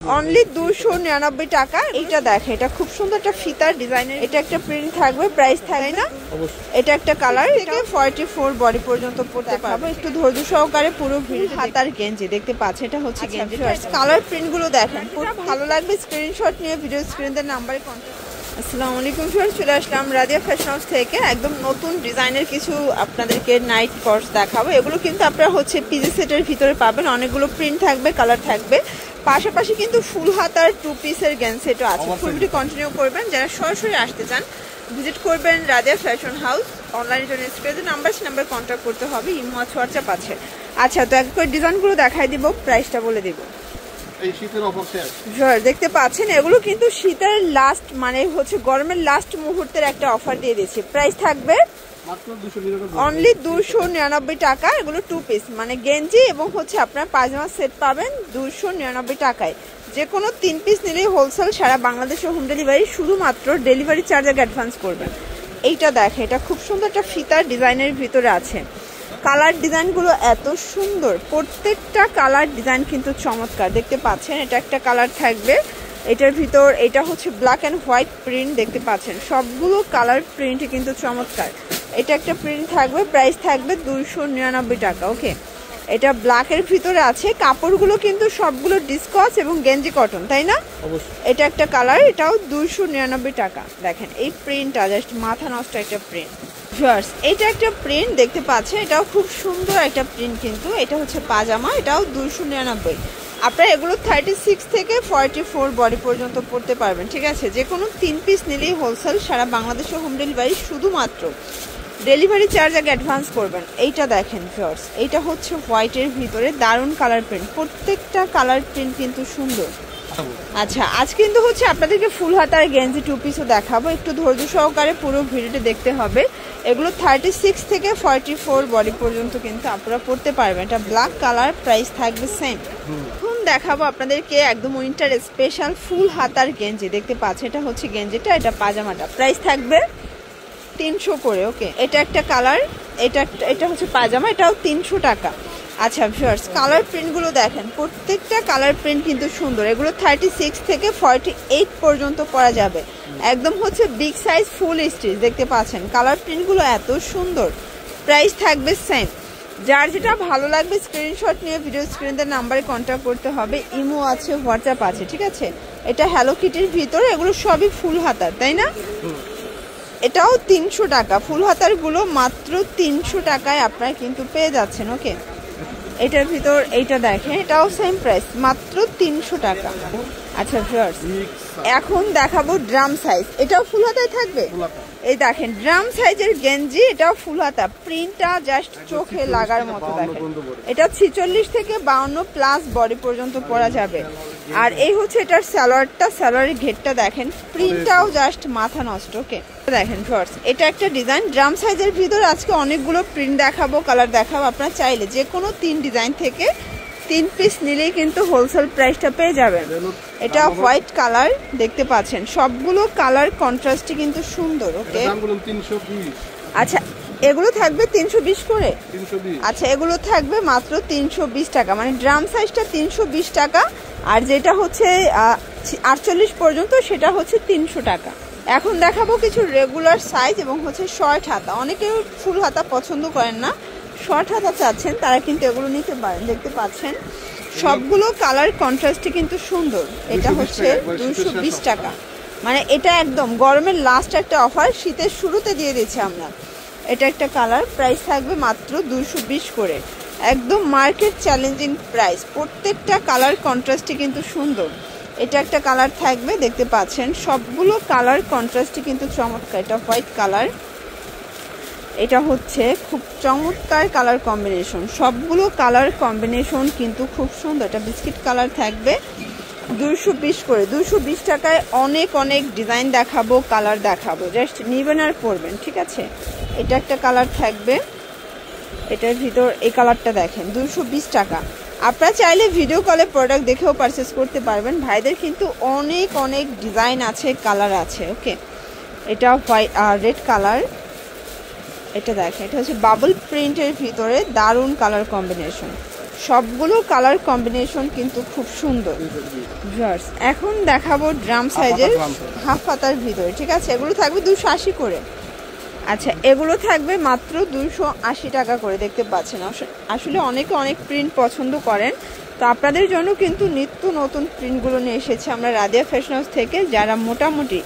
Only 299 টাকা। এটা দেখে, এটা খুব সুন্দর একটা ফিতার ডিজাইনের, এটা একটা প্রিন্ট থাকবে, প্রাইস থাকবে না। এটা একটা কালার, এটা 44 বডি পর্যন্ত পড়তে পারবে। একটু ধৈর্য সহকারে পুরো ভিড়। হাতার গেঞ্জি দেখতে পাচ্ছে, এটা হচ্ছে গেঞ্জি। কালার প্রিন্ট গুলো দেখেন, খুব ভালো লাগবে। স্ক্রিনশট নিয়ে ভিডিও স্ক্রিনের নাম্বারে কন্ট্যাক্ট। আসসালামু আলাইকুম ফ্রেন্ডস, চলে আসলাম রাদিয়া ফ্যাশন হাউস থেকে। একদম নতুন ডিজাইনের কিছু আপনাদেরকে নাইট কোর্স দেখাবো। এগুলো কিন্তু আপনারা হচ্ছে পিজি সেটের ভিতরে পাবেন। অনেকগুলো প্রিন্ট থাকবে, কালার থাকবে, পাশাপাশি কিন্তু ফুল হাতার 2 পিসের গেঞ্জ সেটও আছে। ফুলটি কন্টিনিউ করবেন। যারা সরাসরি আসতে চান ভিজিট করবেন রাদিয়া ফ্যাশন হাউস। অনলাইনের জন্য স্ক্রিনে নাম্বার কন্ট্যাক্ট করতে হবে। ইমো আছে, হোয়াটসঅ্যাপ আছে। আচ্ছা, তো এক করে ডিজাইনগুলো দেখাই দিব, প্রাইসটা বলে দিব। এই শীতের অফার শেষ দেখতে পাচ্ছেন, এগুলো কিন্তু শীতের লাস্ট মানে হচ্ছে গরমের লাস্ট মুহূর্তের একটা অফার দিয়ে দিয়েছি। প্রাইস থাকবে অনলি 299 টাকা। এগুলো 2 পিস মানে গেঞ্জি এবং হচ্ছে আপনার পায়জামা সেট পাবেন 299 টাকায়। যে কোনো 3 পিস নিলেই হোলসেল সারা বাংলাদেশে হোম ডেলিভারি। শুধুমাত্র ডেলিভারি চার্জ আগে অ্যাডভান্স করবেন। এইটা দেখে, এটা খুব সুন্দর একটা ফিতার ডিজাইনের ভিতরে আছে। কালার ডিজাইনগুলো এত সুন্দর, প্রত্যেকটা কালার ডিজাইন কিন্তু চমৎকার। দেখতে পাচ্ছেন, এটা একটা কালার থাকবে, এটার ভিতর এটা হচ্ছে ব্ল্যাক অ্যান্ড হোয়াইট প্রিন্ট। দেখতে পাচ্ছেন সবগুলো কালার প্রিন্টই কিন্তু চমৎকার। এটা একটা প্রিন্ট থাকবে, প্রাইস থাকবে 299 টাকা। ওকে, এটা ব্ল্যাকের ভিতরে আছে। কাপড়গুলো কিন্তু সবগুলো ডিসকস এবং গেঞ্জি কটন, তাই না? এটা একটা কালার, এটাও 299 টাকা। দেখেন এই প্রিন্টটা জাস্ট মাথা নষ্ট একটা প্রিন্ট। এটা একটা প্রিন্ট দেখতে পাচ্ছেন, এটাও খুব সুন্দর একটা প্রিন্ট। কিন্তু এটা হচ্ছে পাজামা, এটাও 299। আপনারা এগুলো 36 থেকে 44 বডি পর্যন্ত পড়তে পারবেন। ঠিক আছে, যে কোনো 3 পিস নিলেই হোলসেল সারা বাংলাদেশে হোম ডেলিভারি। শুধুমাত্র ডেলিভারি চার্জ আগে অ্যাডভান্স করবেন। এইটা দেখেন ভিউয়ার্স, এইটা হচ্ছে হোয়াইটের ভিতরে দারুণ কালার প্রিন্ট। প্রত্যেকটা কালার প্রিন্ট কিন্তু সুন্দর। আচ্ছা, আজ কিন্তু হচ্ছে আপনাদেরকে ফুল হাতার গেঞ্জি 2 পিসও দেখাবো। একটু ধৈর্য সহকারে পুরো ভিডিওটা দেখতে হবে। এগুলো 36 থেকে 44 বডি পর্যন্ত কিন্তু আপনারা পড়তে পারবেন। এটা ব্ল্যাক কালার, প্রাইস থাকবে সেম। এখন দেখাবো আপনাদেরকে একদম উইন্টার স্পেশাল ফুল হাতার গেঞ্জি। দেখতে পাচ্ছেন, এটা হচ্ছে গেঞ্জিটা, এটা পাজামাটা। প্রাইস থাকবে 300 করে। ওকে, এটা একটা কালার, এটা হচ্ছে পাজামা, এটাও 300 টাকা। আচ্ছা ভিউয়ার্স, কালার প্রিন্টগুলো দেখেন, প্রত্যেকটা কালার প্রিন্ট কিন্তু সুন্দর। এগুলো 36 থেকে 48 পর্যন্ত পরা যাবে। একদম হচ্ছে বিগ সাইজ ফুল স্টিচ। দেখতে পাচ্ছেন কালার প্রিন্টগুলো এত সুন্দর। প্রাইস থাকবে সেম। যার যেটা ভালো লাগবে স্ক্রিনশট নিয়ে ভিডিও স্ক্রিনের নাম্বারে কন্ট্যাক্ট করতে হবে। ইমো আছে, হোয়াটসঅ্যাপ আছে। ঠিক আছে, এটা হ্যালো কিটির ভিতরে, এগুলো সবই ফুল হাতার, তাই না? এটাও 300 টাকা। ফুল হাতার গুলো মাত্র 300 টাকায় আপনারা কিন্তু পেয়ে যাচ্ছেন। ওকে, এটার ভিতর এইটা দেখেন, এটাও সেম প্রাইস, মাত্র 300 টাকা। আচ্ছা ভিউয়ার্স, এখন দেখাবো ড্রাম সাইজ। এটাও ফুল হাতায় থাকবে। এই দেখেন ড্রাম সাইজের গেঞ্জি, এটাও ফুল হাতা। প্রিন্টটা জাস্ট চোখে লাগার মতো। দেখেন এটা 46 থেকে 52 প্লাস বডি পর্যন্ত পরা যাবে। আর এই হচ্ছে এটার সালোয়ারটা, সালোয়ারের ঘেরটা দেখেন, প্রিন্টটাও জাস্ট মাথা নষ্ট। ওকে, দেখেন ভিউয়ার্স, এটা একটা ডিজাইন ড্রাম সাইজের ভিতরে। আজকে অনেকগুলো প্রিন্ট দেখাবো, কালার দেখাবো। আপনারা চাইলে যে কোনো 3 ডিজাইন থেকে 3 পিস নিলেই কিন্তু হোলসেল প্রাইসটা পেয়ে যাবেন। এটা হোয়াইট কালার, দেখতে পাচ্ছেন সবগুলো কালার কন্ট্রাস্টই কিন্তু সুন্দর। ওকে, আচ্ছা এগুলো থাকবে 320 করে। আচ্ছা, এগুলো থাকবে মাত্র 320 টাকা, মানে ড্রাম সাইজটা 320 টাকা। আর যেটা হচ্ছে 48 পর্যন্ত সেটা হচ্ছে 300 টাকা। এখন দেখাবো কিছু রেগুলার সাইজ এবং হচ্ছে শর্ট হাতা। অনেকে ফুল হাতা পছন্দ করেন না, শর্ট হাতা চাচ্ছেন, তারা কিন্তু এগুলো নিতে পারেন। দেখতে পাচ্ছেন সবগুলো কালার কন্ট্রাস্টে কিন্তু সুন্দর। এটা হচ্ছে 220 টাকা, মানে এটা একদম গরমের লাস্ট একটা অফার, শীতের শুরুতে দিয়ে দিচ্ছি আমরা। এটা একটা কালার, প্রাইস থাকবে মাত্র 220 করে। একদম মার্কেট চ্যালেঞ্জিং প্রাইস। প্রত্যেকটা কালার কন্ট্রাস্টে কিন্তু সুন্দর। এটা একটা কালার থাকবে, দেখতে পাচ্ছেন সবগুলো কালার কন্ট্রাস্টে কিন্তু চমৎকার। এটা হোয়াইট কালার, এটা হচ্ছে খুব চমৎকার কালার কম্বিনেশন। সবগুলো কালার কম্বিনেশন কিন্তু খুব সুন্দর। এটা বিস্কিট কালার থাকবে, 220 করে। 220 টাকায় অনেক অনেক ডিজাইন দেখাবো, কালার দেখাবো, জাস্ট নিবেন আর পরবেন। ঠিক আছে, এটা একটা কালার থাকবে, এটার ভিতর এই কালারটা দেখেন, 220 টাকা। আপনারা চাইলে ভিডিও কলে প্রোডাক্ট দেখেও পারচেস করতে পারবেন। ভাইদের কিন্তু অনেক অনেক ডিজাইন আছে, কালার আছে। ওকে, এটা হোয়াইট আর রেড কালার, এটা দেখেন, এটা হচ্ছে বাবল প্রিন্টের ভিতরে দারুণ কালার কম্বিনেশন। সবগুলো কালার কম্বিনেশন কিন্তু খুব সুন্দর। এখন দেখাবো ড্রাম সাইজের হাফ পাতার ভিতরে, ঠিক আছে? এগুলো থাকবে 280 করে। আচ্ছা, এগুলো থাকবে মাত্র 280 টাকা করে। দেখতে পাচ্ছেন আসলে অনেকে অনেক প্রিন্ট পছন্দ করেন, তো আপনাদের জন্য কিন্তু নিত্য নতুন প্রিন্টগুলো নিয়ে এসেছে আমরা রাদিয়া ফ্যাশন হাউস থেকে। যারা মোটামুটি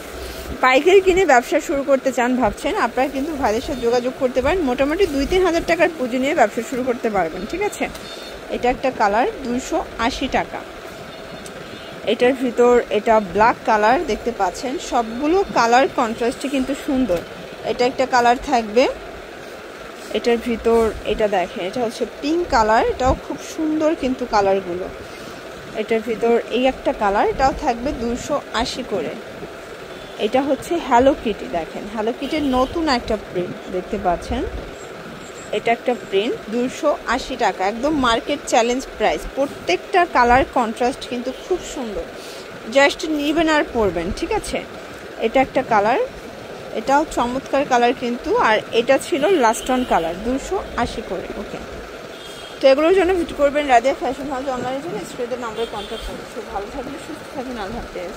পাইকারি কিনে ব্যবসা শুরু করতে চান ভাবছেন, আপনারা কিন্তু ভাইদের সাথে যোগাযোগ করতে পারেন। মোটামুটি 2-3 হাজার টাকার পুঁজি নিয়ে ব্যবসা শুরু করতে পারবেন, ঠিক আছে? এটা একটা কালার 280 টাকা। এটার ভিতর এটা ব্ল্যাক কালার, দেখতে পাচ্ছেন সবগুলো কালার কন্ট্রাস্টে কিন্তু সুন্দর। এটা একটা কালার থাকবে, এটার ভিতর এটা দেখেন, এটা হচ্ছে পিঙ্ক কালার, এটাও খুব সুন্দর কিন্তু কালারগুলো। এটার ভিতর এই একটা কালার, এটাও থাকবে 280 করে। এটা হচ্ছে হ্যালো কিটি, দেখেন হ্যালো কিটির নতুন একটা প্রিন্ট দেখতে পাচ্ছেন। এটা একটা প্রিন্ট 280 টাকা, একদম মার্কেট চ্যালেঞ্জ প্রাইস। প্রত্যেকটা কালার কন্ট্রাস্ট কিন্তু খুব সুন্দর, জাস্ট নিবেন আর পরবেন, ঠিক আছে? এটা একটা কালার, এটাও চমৎকার কালার কিন্তু। আর এটা ছিল লাস্ট অন কালার, 280 করে। ওকে, তো এগুলোর জন্য ভিজিট করবেন রাদিয়া ফ্যাশন হাউস অনলাইনের জন্য স্ক্রিনের নাম্বারে কন্ট্যাক্ট করুন। ভালো থাকবেন, সুস্থ থাকবেন, আল্লাহ হাফেজ।